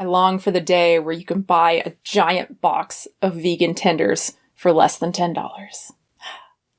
I long for the day where you can buy a giant box of vegan tenders for less than $10.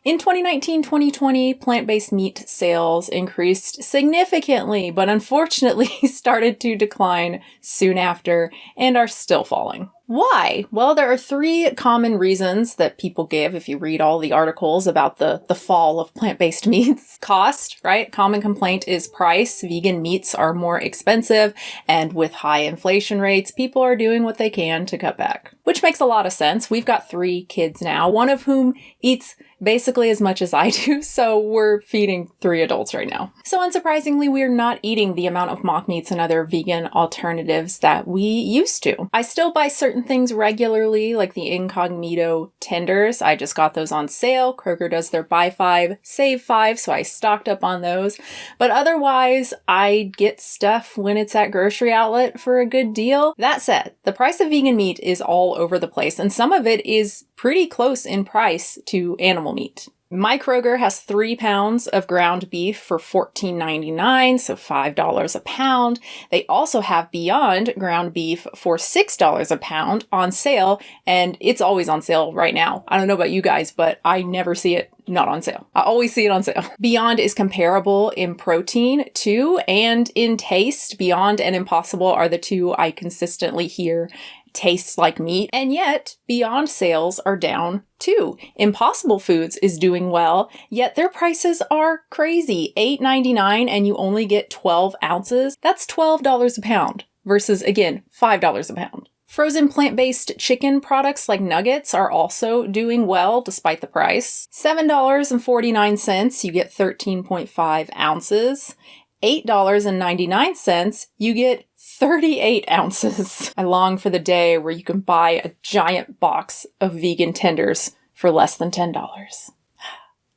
In 2019-2020, plant-based meat sales increased significantly, but unfortunately started to decline soon after and are still falling. Why? Well, there are 3 common reasons that people give if you read all the articles about the fall of plant-based meats. Cost, right? Common complaint is price. Vegan meats are more expensive, and with high inflation rates, people are doing what they can to cut back. Which makes a lot of sense. We've got 3 kids now, one of whom eats basically as much as I do, so we're feeding 3 adults right now. So unsurprisingly, we're not eating the amount of mock meats and other vegan alternatives that we used to. I still buy certain things regularly, like the Incognito tenders. I just got those on sale. Kroger does their buy 5, save 5, so I stocked up on those. But otherwise, I get stuff when it's at grocery outlet for a good deal. That said, the price of vegan meat is all over the place, and some of it is pretty close in price to animal meat. My Kroger has 3 pounds of ground beef for $14.99, so $5 a pound. They also have Beyond ground beef for $6 a pound on sale, and it's always on sale right now. I don't know about you guys, but I never see it not on sale. I always see it on sale. Beyond is comparable in protein too, and in taste. Beyond and Impossible are the 2 I consistently hear tastes like meat, and yet Beyond sales are down too. Impossible Foods is doing well, yet their prices are crazy. $8.99 and you only get 12 ounces. That's $12 a pound versus, again, $5 a pound. Frozen plant-based chicken products like nuggets are also doing well despite the price. $7.49, you get 13.5 ounces. $8.99, you get 38 ounces. I long for the day where you can buy a giant box of vegan tenders for less than $10.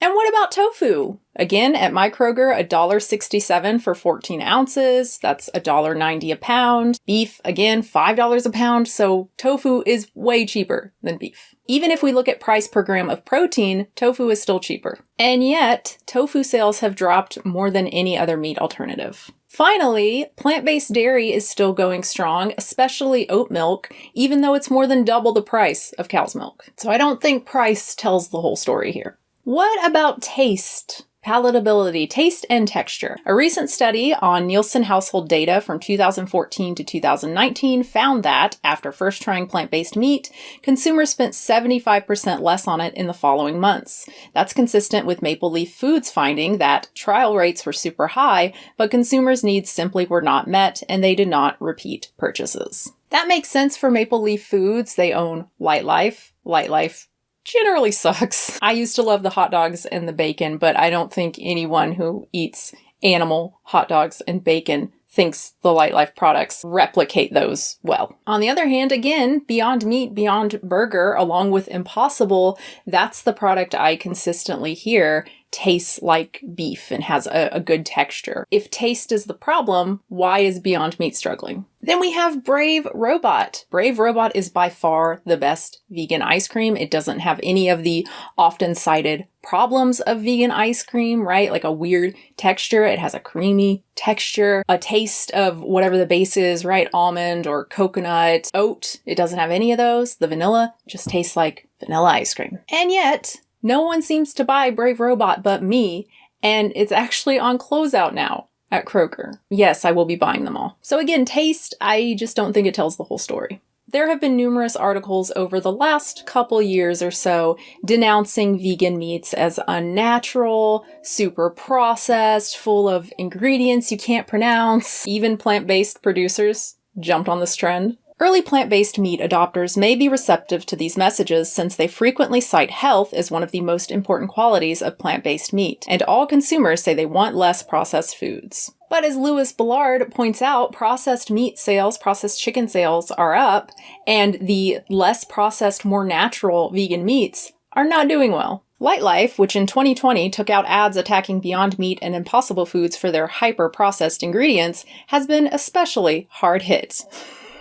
And what about tofu? Again, at my Kroger, $1.67 for 14 ounces. That's $1.90 a pound. Beef, again, $5 a pound. So tofu is way cheaper than beef. Even if we look at price per gram of protein, tofu is still cheaper. And yet, tofu sales have dropped more than any other meat alternative. Finally, plant-based dairy is still going strong, especially oat milk, even though it's more than double the price of cow's milk. So I don't think price tells the whole story here. What about taste? Palatability, taste, and texture. A recent study on Nielsen household data from 2014 to 2019 found that, after first trying plant-based meat, consumers spent 75% less on it in the following months. That's consistent with Maple Leaf Foods' finding that trial rates were super high, but consumers' needs simply were not met, and they did not repeat purchases. That makes sense for Maple Leaf Foods. They own Lightlife. Lightlife generally sucks. I used to love the hot dogs and the bacon, but I don't think anyone who eats animal hot dogs and bacon thinks the Lightlife products replicate those well. On the other hand, again, Beyond Meat, Beyond Burger, along with Impossible, that's the product I consistently hear tastes like beef and has a good texture. If taste is the problem, why is Beyond Meat struggling? Then we have Brave Robot. Brave Robot is by far the best vegan ice cream. It doesn't have any of the often cited problems of vegan ice cream, right? Like a weird texture. It has a creamy texture, a taste of whatever the base is, right? Almond or coconut, oat. It doesn't have any of those. The vanilla just tastes like vanilla ice cream. And yet, no one seems to buy Brave Robot but me, and it's actually on closeout now at Kroger. Yes, I will be buying them all. So again, taste, I just don't think it tells the whole story. There have been numerous articles over the last couple years or so denouncing vegan meats as unnatural, super processed, full of ingredients you can't pronounce. Even plant-based producers jumped on this trend. Early plant-based meat adopters may be receptive to these messages since they frequently cite health as one of the most important qualities of plant-based meat, and all consumers say they want less processed foods. But as Louis Ballard points out, processed meat sales, processed chicken sales are up, and the less processed, more natural vegan meats are not doing well. Lightlife, which in 2020 took out ads attacking Beyond Meat and Impossible Foods for their hyper-processed ingredients, has been especially hard hit.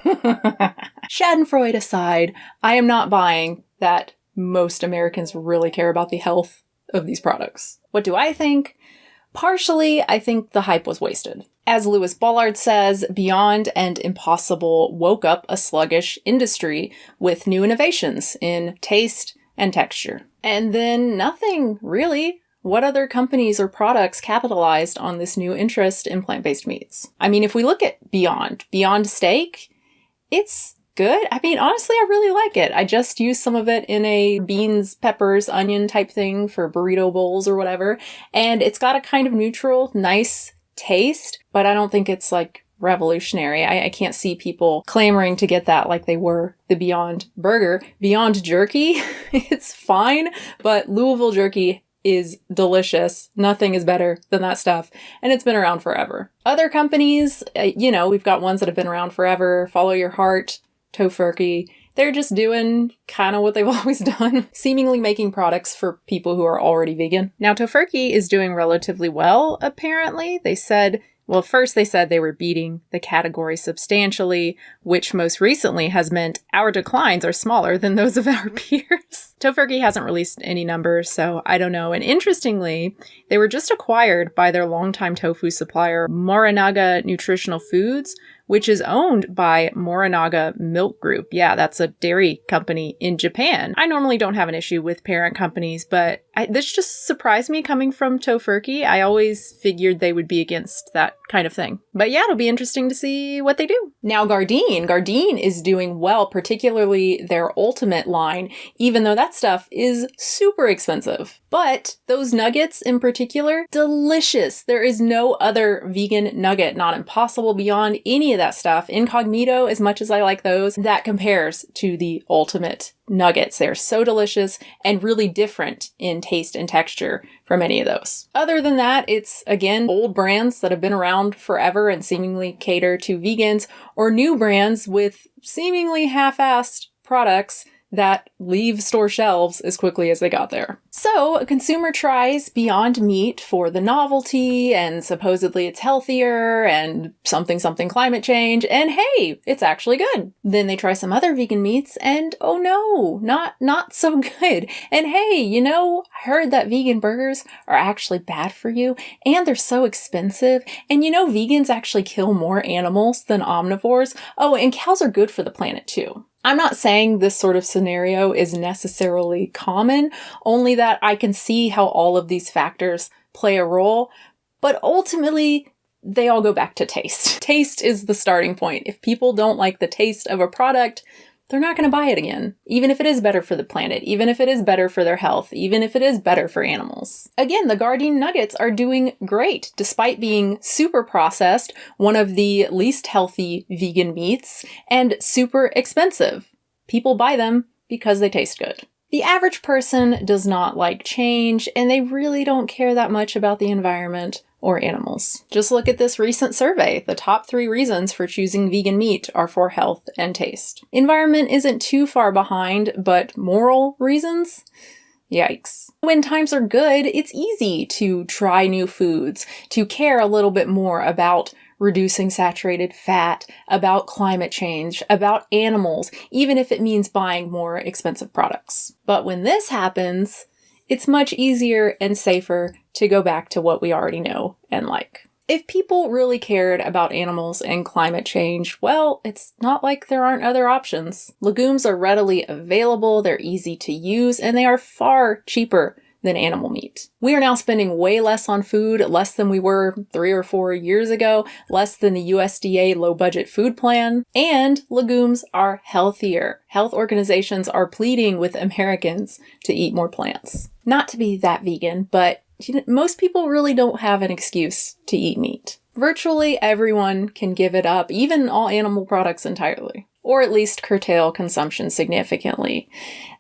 Schadenfreude aside, I am not buying that most Americans really care about the health of these products. What do I think? Partially, I think the hype was wasted. As Lewis Ballard says, Beyond and Impossible woke up a sluggish industry with new innovations in taste and texture. And then nothing, really. What other companies or products capitalized on this new interest in plant-based meats? I mean, if we look at Beyond Steak, it's good. I mean, honestly, I really like it. I just used some of it in a beans, peppers, onion type thing for burrito bowls or whatever. And it's got a kind of neutral, nice taste, but I don't think it's like revolutionary. I can't see people clamoring to get that like they were the Beyond Burger. Beyond Jerky, it's fine, but Louisville Jerky is delicious. Nothing is better than that stuff. And it's been around forever. Other companies, we've got ones that have been around forever. Follow Your Heart, Tofurky. They're just doing kind of what they've always done, seemingly making products for people who are already vegan. Now, Tofurky is doing relatively well, apparently. First they said they were beating the category substantially, which most recently has meant our declines are smaller than those of our peers. Tofurky hasn't released any numbers, so I don't know. And interestingly, they were just acquired by their longtime tofu supplier, Morinaga Nutritional Foods, which is owned by Morinaga Milk Group. Yeah, that's a dairy company in Japan. I normally don't have an issue with parent companies, but this just surprised me coming from Tofurky. I always figured they would be against that kind of thing. But yeah, it'll be interesting to see what they do. Now, Gardein. Gardein is doing well, particularly their Ultimate line, even though that stuff is super expensive. But those nuggets in particular, delicious. There is no other vegan nugget, not Impossible, Beyond, any of that stuff. Incognito, as much as I like those, that compares to the Ultimate nuggets. They're so delicious and really different in taste and texture from any of those. Other than that, it's, again, old brands that have been around forever and seemingly cater to vegans, or new brands with seemingly half-assed products that leave store shelves as quickly as they got there. So a consumer tries Beyond Meat for the novelty, and supposedly it's healthier and something climate change, and hey, it's actually good. Then they try some other vegan meats and oh no, not so good. And hey, I heard that vegan burgers are actually bad for you and they're so expensive. And vegans actually kill more animals than omnivores. Oh, and cows are good for the planet too. I'm not saying this sort of scenario is necessarily common, only that I can see how all of these factors play a role, but ultimately they all go back to taste. Taste is the starting point. If people don't like the taste of a product, they're not going to buy it again, even if it is better for the planet, even if it is better for their health, even if it is better for animals. Again, the Gardein nuggets are doing great, despite being super processed, one of the least healthy vegan meats, and super expensive. People buy them because they taste good. The average person does not like change, and they really don't care that much about the environment or animals. Just look at this recent survey. The top 3 reasons for choosing vegan meat are for health and taste. Environment isn't too far behind, but moral reasons? Yikes. When times are good, it's easy to try new foods, to care a little bit more about reducing saturated fat, about climate change, about animals, even if it means buying more expensive products. But when this happens, it's much easier and safer to go back to what we already know and like. If people really cared about animals and climate change, well, it's not like there aren't other options. Legumes are readily available, they're easy to use, and they are far cheaper than animal meat. We are now spending way less on food, less than we were 3 or 4 years ago, less than the USDA low-budget food plan, and legumes are healthier. Health organizations are pleading with Americans to eat more plants. Not to be that vegan, but most people really don't have an excuse to eat meat. Virtually everyone can give it up, even all animal products entirely, or at least curtail consumption significantly.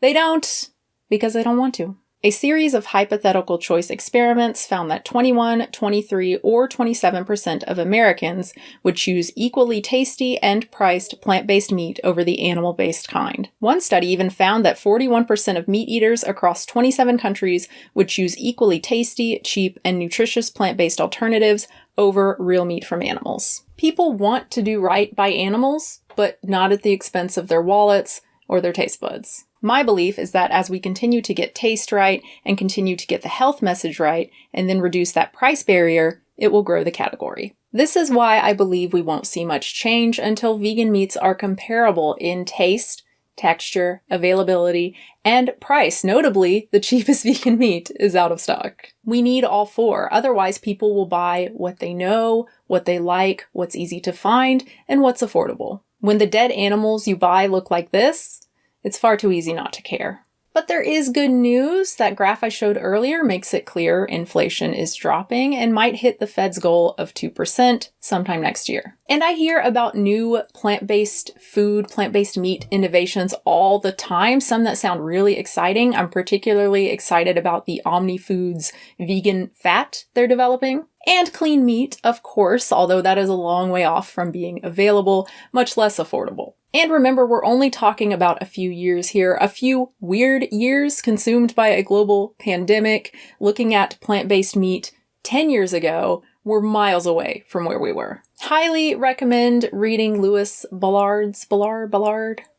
They don't because they don't want to. A series of hypothetical choice experiments found that 21, 23, or 27% of Americans would choose equally tasty and priced plant-based meat over the animal-based kind. One study even found that 41% of meat eaters across 27 countries would choose equally tasty, cheap, and nutritious plant-based alternatives over real meat from animals. People want to do right by animals, but not at the expense of their wallets or their taste buds. My belief is that as we continue to get taste right and continue to get the health message right, and then reduce that price barrier, it will grow the category. This is why I believe we won't see much change until vegan meats are comparable in taste, texture, availability, and price. Notably, the cheapest vegan meat is out of stock. We need all four, otherwise people will buy what they know, what they like, what's easy to find, and what's affordable. When the dead animals you buy look like this, it's far too easy not to care. But there is good news. That graph I showed earlier makes it clear inflation is dropping and might hit the Fed's goal of 2% sometime next year. And I hear about new plant-based food, plant-based meat innovations all the time, some that sound really exciting. I'm particularly excited about the OmniFoods vegan fat they're developing. And clean meat, of course, although that is a long way off from being available, much less affordable. And remember, we're only talking about a few years here, a few weird years consumed by a global pandemic. Looking at plant-based meat 10 years ago, we're miles away from where we were. Highly recommend reading Lewis Ballard,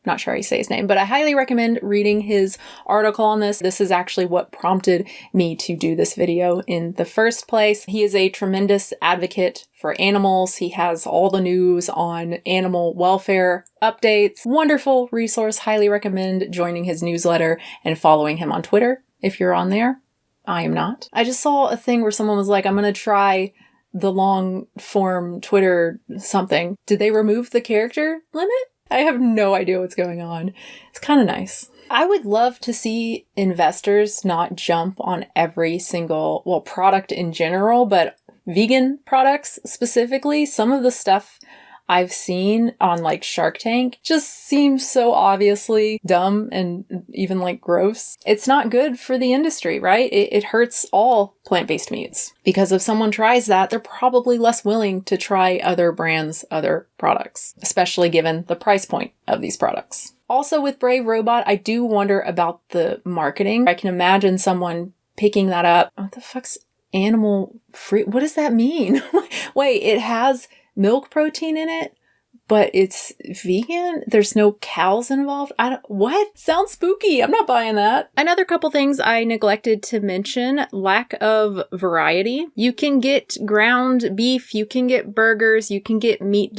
not sure how you say his name, but I highly recommend reading his article on this. This is actually what prompted me to do this video in the first place. He is a tremendous advocate for animals. He has all the news on animal welfare updates. Wonderful resource. Highly recommend joining his newsletter and following him on Twitter if you're on there. I am not. I just saw a thing where someone was like, I'm going to try the long form Twitter something. Did they remove the character limit? I have no idea what's going on. It's kind of nice. I would love to see investors not jump on every single, product in general, but vegan products specifically. Some of the stuff I've seen on like Shark Tank just seems so obviously dumb and even like gross. It's not good for the industry, right? It hurts all plant-based meats, because if someone tries that, they're probably less willing to try other brands, other products, especially given the price point of these products. Also with Brave Robot, I do wonder about the marketing. I can imagine someone picking that up. What the fuck's animal free? What does that mean? Wait, it has milk protein in it, but it's vegan? There's no cows involved? What? Sounds spooky. I'm not buying that. Another couple things I neglected to mention: lack of variety. You can get ground beef, you can get burgers, you can get meat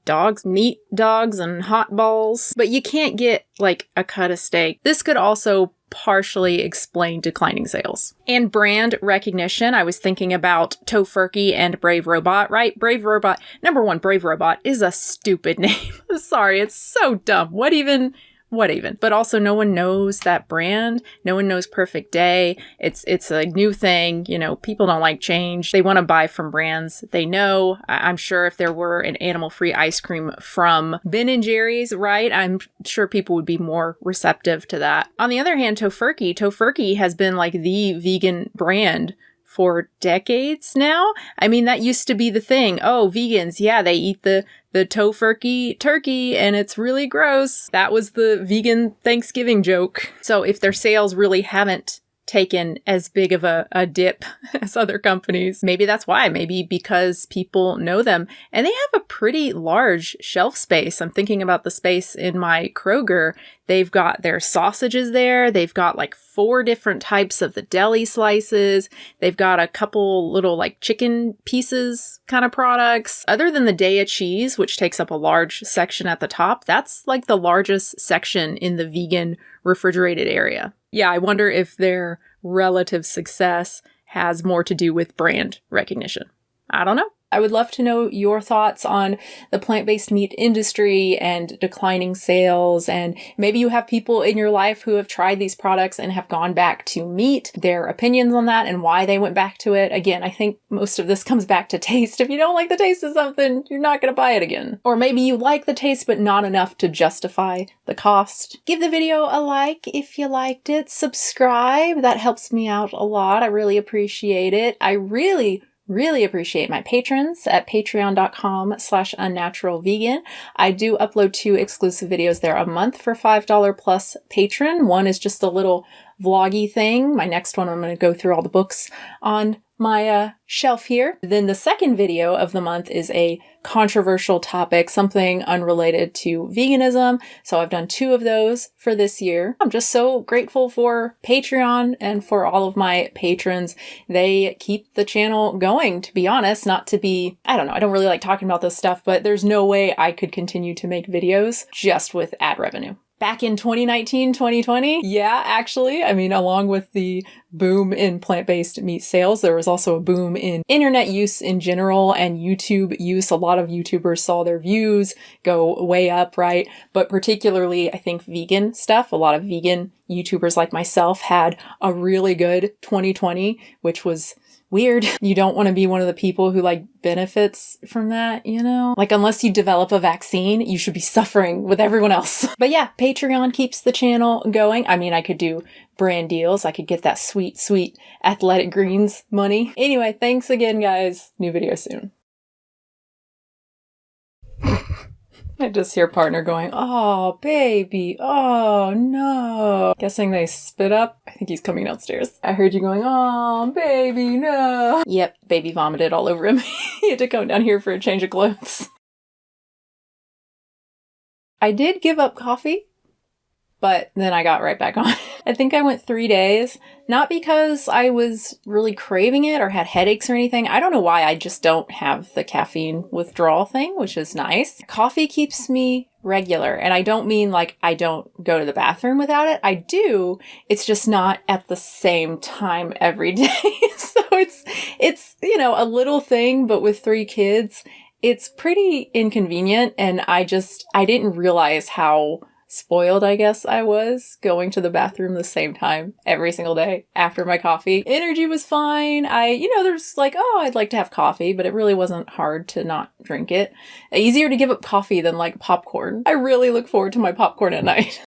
dogs and hot balls, but you can't get like a cut of steak. This could also partially explain declining sales. And brand recognition. I was thinking about Tofurky and Brave Robot, right? Brave Robot, number one, Brave Robot is a stupid name. I'm sorry, it's so dumb. What even? But also no one knows that brand. No one knows Perfect Day. It's a new thing. You know, people don't like change. They want to buy from brands they know. I'm sure if there were an animal-free ice cream from Ben & Jerry's, right, I'm sure people would be more receptive to that. On the other hand, Tofurky has been like the vegan brand for decades now. I mean, that used to be the thing. Oh, vegans, yeah, they eat the Tofurky turkey and it's really gross. That was the vegan Thanksgiving joke. So if their sales really haven't taken as big of a dip as other companies, maybe that's why. Maybe because people know them. And they have a pretty large shelf space. I'm thinking about the space in my Kroger. They've got their sausages there. They've got like 4 different types of the deli slices. They've got a couple little like chicken pieces kind of products. Other than the Daiya cheese, which takes up a large section at the top, that's like the largest section in the vegan refrigerated area. Yeah, I wonder if their relative success has more to do with brand recognition. I don't know. I would love to know your thoughts on the plant-based meat industry and declining sales. And maybe you have people in your life who have tried these products and have gone back to meat, their opinions on that and why they went back to it. Again, I think most of this comes back to taste. If you don't like the taste of something, you're not going to buy it again. Or maybe you like the taste, but not enough to justify the cost. Give the video a like if you liked it. Subscribe. That helps me out a lot. I really appreciate it. I really appreciate my patrons at patreon.com/unnaturalvegan. I do upload 2 exclusive videos there a month for $5 plus patron. One is just a little vloggy thing. My next one, I'm going to go through all the books on my shelf here. Then the second video of the month is a controversial topic, something unrelated to veganism. So I've done 2 of those for this year. I'm just so grateful for Patreon and for all of my patrons. They keep the channel going, to be honest, not to be, I don't know, I don't really like talking about this stuff, but there's no way I could continue to make videos just with ad revenue. Back in 2019, 2020, yeah, actually, I mean, along with the boom in plant-based meat sales, there was also a boom in internet use in general and YouTube use. A lot of YouTubers saw their views go way up, right? But particularly, I think vegan stuff, a lot of vegan YouTubers like myself had a really good 2020, which was weird. You don't want to be one of the people who like benefits from that, you know? Like unless you develop a vaccine, you should be suffering with everyone else. But yeah, Patreon keeps the channel going. I mean, I could do brand deals. I could get that sweet, sweet Athletic Greens money. Anyway, thanks again, guys. New video soon. I just hear partner going, "Oh, baby. Oh, no." Guessing they spit up. I think he's coming downstairs. I heard you going, "Oh, baby, no." Yep, baby vomited all over him. He had to come down here for a change of clothes. I did give up coffee, but then I got right back on it. I think I went 3 days, not because I was really craving it or had headaches or anything. I don't know why, I just don't have the caffeine withdrawal thing, which is nice. Coffee keeps me regular, and I don't mean like I don't go to the bathroom without it. I do. It's just not at the same time every day. So it's, you know, a little thing, but with 3 kids, it's pretty inconvenient, and I didn't realize how spoiled, I guess I was, going to the bathroom the same time every single day after my coffee. Energy was fine. There's like, oh, I'd like to have coffee, but it really wasn't hard to not drink it. Easier to give up coffee than like popcorn. I really look forward to my popcorn at night.